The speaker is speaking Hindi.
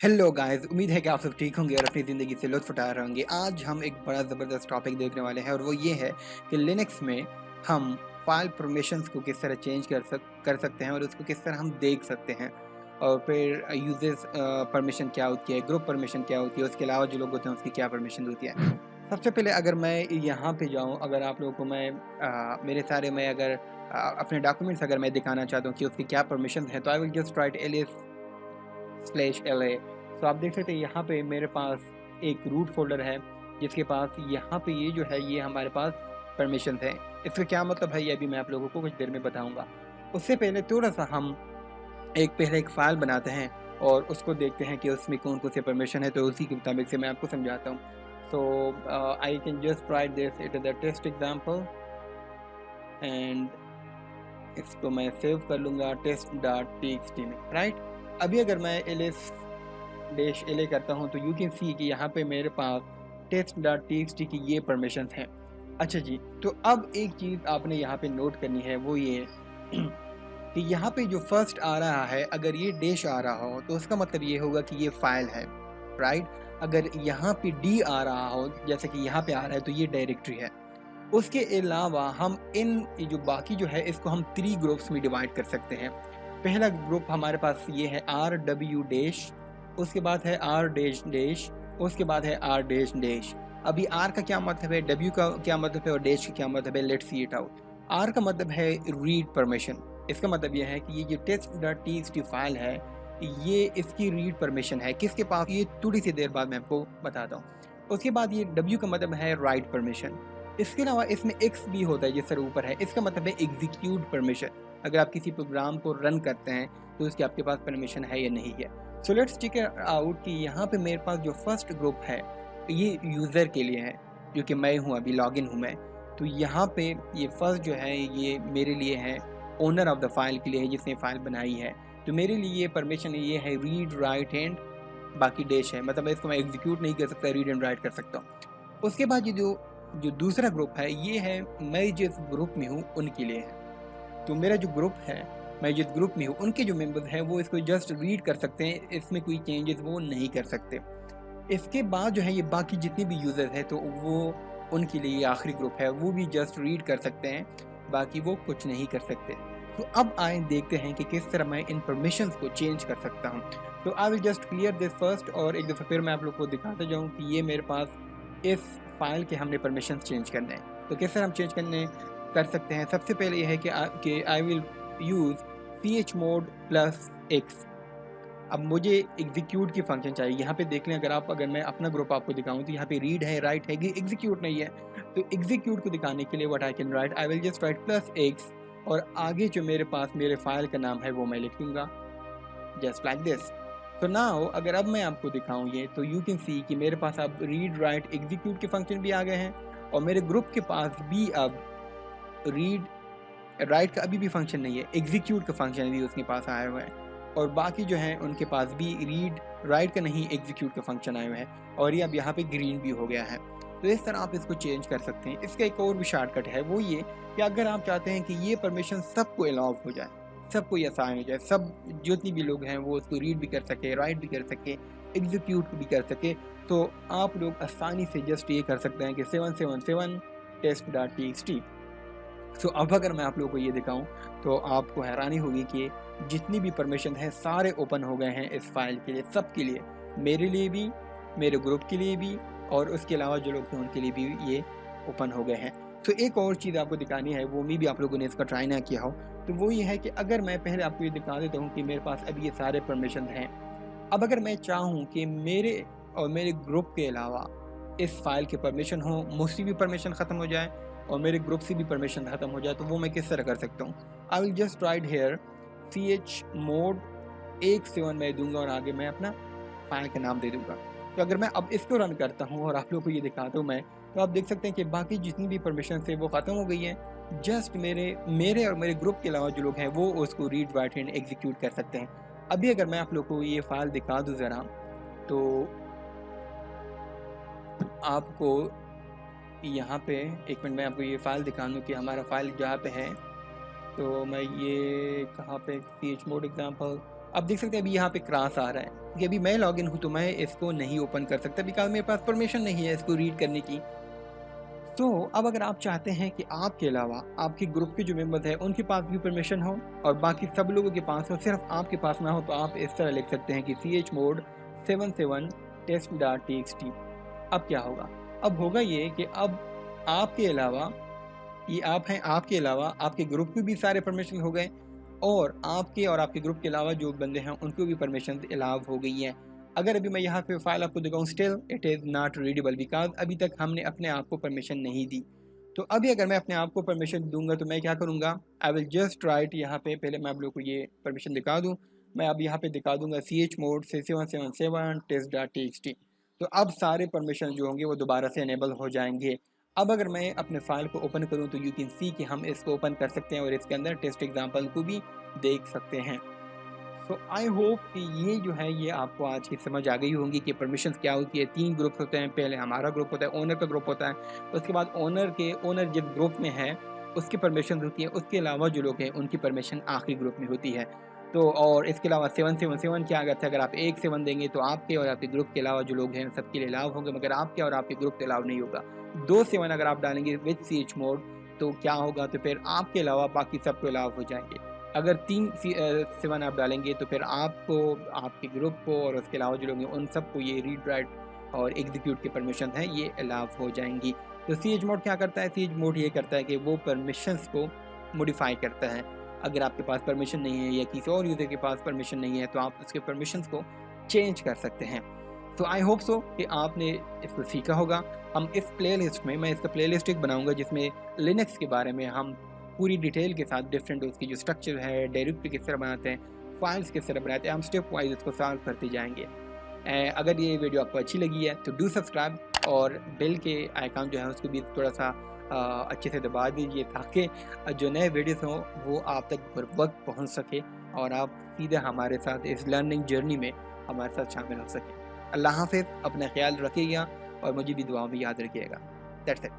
हेलो गाइस, उम्मीद है कि आप सब ठीक होंगे और अपनी ज़िंदगी से लुत्फ़ उठा रहे होंगे। आज हम एक बड़ा ज़बरदस्त टॉपिक देखने वाले हैं और वो ये है कि लिनक्स में हम फ़ाइल परमिशंस को किस तरह चेंज कर सकते हैं और उसको किस तरह हम देख सकते हैं। और फिर यूज़र्स परमिशन क्या होती है, ग्रुप परमिशन क्या होती है, उसके अलावा जो लोग होते हैं उसकी क्या परमिशन होती है। सबसे पहले अगर मैं यहाँ पे जाऊँ, अगर आप लोगों को मेरे सारे मैं अगर अपने डॉक्यूमेंट्स अगर मैं दिखाना चाहता हूँ कि उसकी क्या परमिशन है, तो आई विल जस्ट राइट ls/la। तो आप देख सकते हैं यहाँ पे मेरे पास एक रूट फ़ोल्डर है, जिसके पास यहाँ पे ये जो है ये हमारे पास परमिशंस हैं। इसका क्या मतलब है, ये भी मैं आप लोगों को कुछ देर में बताऊँगा। उससे पहले थोड़ा-सा हम पहले एक फ़ाइल बनाते हैं और उसको देखते हैं कि उसमें कौन-कौन से परमिशन है, तो उसी के मुताबिक से मैं आपको समझाता हूँ। So I can just write this, it is a test example and इसको मैं सेव कर लूँगा test.txt में, राइट। अभी अगर मैं ls-la करता हूँ तो यू कैन सी कि यहाँ पे मेरे पास test.txt की ये परमिशंस हैं। अच्छा जी, तो अब एक चीज़ आपने यहाँ पे नोट करनी है, वो ये कि यहाँ पे जो फर्स्ट आ रहा है, अगर ये डैश आ रहा हो तो उसका मतलब ये होगा कि ये फाइल है, राइट। अगर यहाँ पे डी आ रहा हो, जैसे कि यहाँ पे आ रहा है, तो ये डायरेक्टरी है। उसके अलावा हम ये जो बाकी जो है इसको हम 3 ग्रुप्स में डिवाइड कर सकते हैं। पहला ग्रुप हमारे पास ये है rw डैश, उसके बाद है r डैश डैश, उसके बाद है r डैश डैश। अभी r का क्या मतलब है, w का क्या मतलब है और डैश का क्या मतलब है, let's see it out. r का मतलब है रीड परमिशन। इसका मतलब यह है कि ये जो test.txt फाइल है, ये इसकी रीड परमिशन है। किसके पास, ये थोड़ी सी देर बाद मैं आपको बताता हूँ। उसके बाद ये w का मतलब है राइट परमिशन। इसके अलावा इसमें x भी होता है जिस तरह ऊपर है, इसका मतलब है एग्जीक्यूट परमिशन। अगर आप किसी प्रोग्राम को रन करते हैं तो उसकी आपके पास परमिशन है या नहीं है। सो लेट्स चेक आउट कि यहाँ पे मेरे पास जो फर्स्ट ग्रुप है ये यूज़र के लिए है, जो कि मैं हूँ, अभी लॉगिन हूँ मैं। तो यहाँ पे ये फर्स्ट जो है ये मेरे लिए है, ओनर ऑफ द फाइल के लिए है, जिसने फाइल बनाई है। तो मेरे लिए ये परमिशन ये है रीड राइट एंड बाकी डैश है, मतलब इसको मैं एग्जीक्यूट नहीं कर सकता, रीड एंड राइट कर सकता हूँ। उसके बाद ये जो जो दूसरा ग्रुप है ये है, मैं जिस ग्रुप में हूँ उनके लिए है। तो मेरा जो ग्रुप है, मैं जिस ग्रुप में हूँ उनके जो मेंबर्स हैं वो इसको जस्ट रीड कर सकते हैं, इसमें कोई चेंजेस वो नहीं कर सकते। इसके बाद जो है ये बाकी जितने भी यूज़र्स हैं तो वो उनके लिए ये आखिरी ग्रुप है, वो भी जस्ट रीड कर सकते हैं, बाकी वो कुछ नहीं कर सकते। तो अब आए देखते हैं कि किस तरह मैं इन परमिशंस को चेंज कर सकता हूँ। तो आई will just clear this first और एक दफ़ा फिर मैं आप लोग को दिखाता जाऊँ कि ये मेरे पास इस फाइल के हमने परमिशंस चेंज करने हैं। तो किस तरह हम चेंज कर सकते हैं। सबसे पहले ये है कि I will use chmod +x। अब मुझे एग्जीक्यूट की फंक्शन चाहिए। यहाँ पे देख लें, अगर मैं अपना ग्रुप आपको दिखाऊँ तो यहाँ पे रीड है, राइट है, एग्जीक्यूट नहीं है। तो एग्जीक्यूट को दिखाने के लिए what I can write, I will just right +x और आगे जो मेरे पास मेरे फाइल का नाम है वो मैं लिख दूँगा जस्ट लाइक दिस। तो नाउ अगर अब मैं आपको दिखाऊँ ये, तो यू कैन सी कि मेरे पास अब रीड राइट एग्जीक्यूट के फंक्शन भी आ गए हैं और मेरे ग्रुप के पास भी अब रीड राइट का अभी भी फंक्शन नहीं है, एग्जीक्यूट का फंक्शन भी उसके पास आया हुआ है और बाकी जो हैं उनके पास भी रीड राइट का नहीं, एग्जीक्यूट का फंक्शन आए हुए हैं और ये अब यहाँ पे ग्रीन भी हो गया है। तो इस तरह आप इसको चेंज कर सकते हैं। इसका एक और भी शॉर्टकट है, वो ये कि अगर आप चाहते हैं कि ये परमिशन सबको अलाउ हो जाए, सबको ये असाइन हो जाए, सब जितने भी लोग हैं वो उसको रीड भी कर सके, राइट भी कर सके, एग्जीक्यूट भी कर सके, तो आप लोग आसानी से जस्ट ये कर सकते हैं कि 777 test.txt। सो अब अगर मैं आप लोगों को ये दिखाऊं तो आपको हैरानी होगी कि जितनी भी परमिशन है सारे ओपन हो गए हैं इस फाइल के लिए, सबके लिए, मेरे लिए भी, मेरे ग्रुप के लिए भी और उसके अलावा जो लोग हैं उनके लिए भी ये ओपन हो गए हैं। तो एक और चीज़ आपको दिखानी है, वो भी आप लोगों ने इसका ट्राई ना किया हो, तो वो ये है कि अगर मैं पहले आपको ये दिखा देता हूँ कि मेरे पास अभी ये सारे परमिशन हैं। अब अगर मैं चाहूँ कि मेरे और मेरे ग्रुप के अलावा इस फाइल के परमिशन हो, मुझसे भी परमिशन ख़त्म हो जाए और मेरे ग्रुप से भी परमिशन ख़त्म हो जाए, तो वो मैं किस तरह कर सकता हूँ। I will just write here chmod 17 मैं दूंगा और आगे मैं अपना फाइल का नाम दे दूंगा। तो अगर मैं अब इसको रन करता हूँ और आप लोग को ये दिखाता हूँ मैं, तो आप देख सकते हैं कि बाकी जितनी भी परमिशन थे वो ख़त्म हो गई हैं। जस्ट मेरे और मेरे ग्रुप के अलावा जो लोग हैं वो उसको रीड राइट एंड एग्जीक्यूट कर सकते हैं। अभी अगर मैं आप लोग को ये फाइल दिखा दूँ ज़रा, तो आपको यहाँ पे एक मिनट मैं आपको ये फ़ाइल दिखा दूँ कि हमारा फाइल जहाँ पे है। तो मैं ये कहाँ पे chmod एग्जाम्पल, अब देख सकते हैं अभी यहाँ पे क्रॉस आ रहा है कि अभी मैं लॉगिन हूँ तो मैं इसको नहीं ओपन कर सकता बिकॉज मेरे पास परमिशन नहीं है इसको रीड करने की। तो अब अगर आप चाहते हैं कि आपके अलावा आपके ग्रुप के जो मेंबर्स हैं उनके पास भी परमिशन हो और बाकी सब लोगों के पास हो, सिर्फ आपके पास ना हो, तो आप इस तरह लिख सकते हैं कि chmod 77 test.txt। अब क्या होगा? अब होगा ये कि अब आपके अलावा ये आप हैं, आपके अलावा आपके ग्रुप में भी सारे परमिशन हो गए और आपके ग्रुप के अलावा जो बंदे हैं उनको भी परमिशन अलाउ हो गई हैं। अगर अभी मैं यहाँ पे फाइल आपको दिखाऊँ, still it is not readable because अभी तक हमने अपने आप को परमिशन नहीं दी। तो अभी अगर मैं अपने आप को परमिशन दूंगा तो मैं क्या करूँगा, आई विल जस्ट राइट यहाँ पे, पहले मैं आप लोग को ये परमिशन दिखा दूँ। मैं अब यहाँ पे दिखा दूंगा chmod 6777 test.txt। तो अब सारे परमिशन जो होंगे वो दोबारा से इनेबल हो जाएंगे। अब अगर मैं अपने फाइल को ओपन करूं तो यू कैन सी कि हम इसको ओपन कर सकते हैं और इसके अंदर टेस्ट एग्जाम्पल को भी देख सकते हैं। सो आई होप कि ये जो है ये आपको आज की समझ आ गई होंगी कि परमिशंस क्या होती है। 3 ग्रुप्स होते हैं, पहले हमारा ग्रुप होता है, ओनर का ग्रुप होता है, उसके बाद ओनर जब ग्रुप में है उसकी परमिशन होती है, उसके अलावा जो लोग हैं उनकी परमिशन आखिरी ग्रुप में होती है। तो और इसके अलावा 777 क्या कहता है, अगर आप 1 7 देंगे तो आपके और आपके ग्रुप के अलावा जो लोग हैं सबके लिए अलाउ होंगे, मगर आपके और आपके ग्रुप के अलाउ नहीं होगा। 2 7 अगर आप डालेंगे विद chmod तो क्या होगा, तो फिर आपके अलावा बाकी सबको अलाउ हो जाएंगे। अगर 3 7 आप डालेंगे तो फिर आपको, आपके ग्रुप को और उसके अलावा जो लोग हैं उन सबको ये रीड राइट और एग्जीक्यूट की परमिशन है ये अलाउ हो जाएंगी। तो chmod क्या करता है, chmod ये करता है कि वो परमिशंस को मॉडिफाई करता है। अगर आपके पास परमिशन नहीं है या किसी और यूज़र के पास परमिशन नहीं है तो आप उसके परमिशंस को चेंज कर सकते हैं। तो आई होप सो कि आपने इसको सीखा होगा। हम इस प्लेलिस्ट में, मैं इसका प्लेलिस्ट एक बनाऊंगा जिसमें लिनक्स के बारे में हम पूरी डिटेल के साथ डिफरेंट उसकी जो स्ट्रक्चर है, डायरेक्टरी किस तरह बनाते हैं, फाइल्स किस तरह बनाते हैं, हम स्टेप वाइज उसको सॉल्व करते जाएंगे। अगर ये वीडियो आपको अच्छी लगी है तो डू सब्सक्राइब और बेल के आइकन जो है उसको भी थोड़ा सा अच्छे से दबा दीजिए ताकि जो नए वीडियोस हों वो आप तक बर वक्त पहुँच सके और आप सीधे हमारे साथ इस लर्निंग जर्नी में हमारे साथ शामिल हो सकें। अल्लाह हाफ़िज़, अपना ख्याल रखिएगा और मुझे भी दुआ में याद रखिएगा। That's it.